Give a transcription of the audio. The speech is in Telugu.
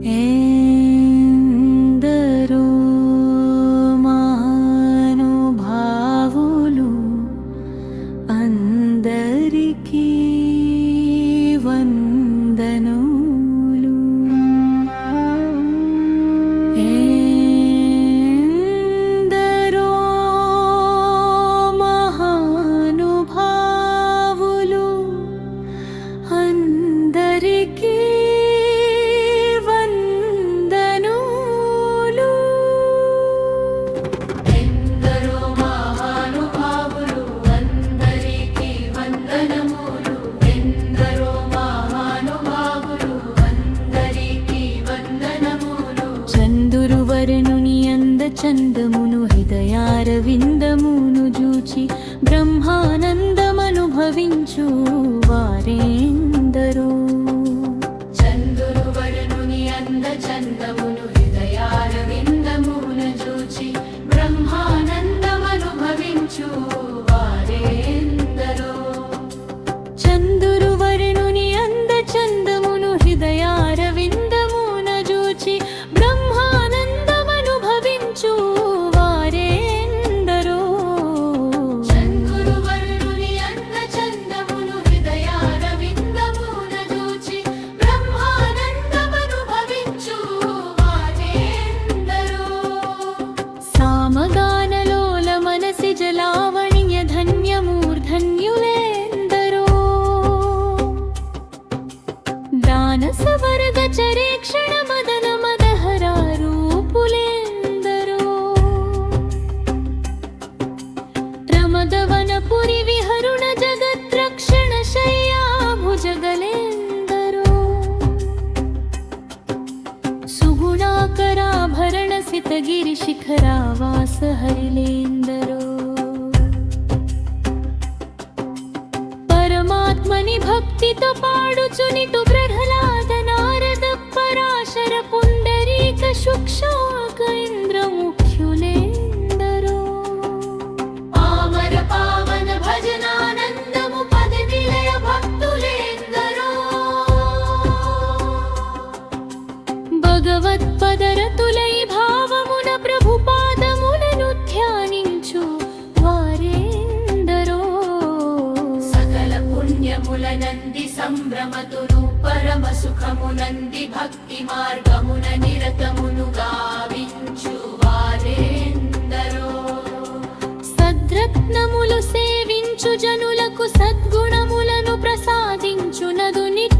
ఎందరో మహానుభావులు అందరికీ వందనములు. ఎందరో మహానుభావులు అందరికీ చందురువరుణుని అందచందమును హృదయారవిందమును జూచి బ్రహ్మానందమనుభవించు వారెందరో. చందురువరుణుని అందచందమును హృదయారవిందమును జూచి బ్రహ్మానందమనుభవించు వారెందరో. చందురువరుణుని అందచందమును హృదయారవిందమున జూచి బ్రహ్మానందమనుభవించు వారెందరో. చందురువరుణుని అందచందమును హృదయారవిందమున జూచి బ్రహ్మానందమనుభవించు వారెందరో. సామగానలోల మనసి జలావణ్య ధన్యమూర్ధన్యులెందరో. దానసవర్గ చరేక్షణ మదన మదహరా రూపులెందరో. రమదవనపురి విహరుణ జగద్రక్షణ శయ్యాభుజగలెందరో. సుగుణాకరాభరణ సితగిరి శిఖరావాస హరిలేందరో. పరమాత్మని భక్తితో పాడుచునిటు ప్రహ్లాద నారద పరాశర పుండరీక శుక్షాక ఇంద్రముఖ్యులెందరో. పామర పావన భజనానందము పద నిలయ భక్తులెందరో. భగవత్పదరతులై భావమున ప్రభు పాదములను ధ్యానించు వారెందరో. సకల పుణ్యములనంది సంభ్రమతును పరమ సుఖమునంది భక్తి మార్గమున నిరతమును గావించు వారెందరో. సద్రత్నములు సేవించు జనులకు సద్గుణములను ప్రసాదించునదు నిత్య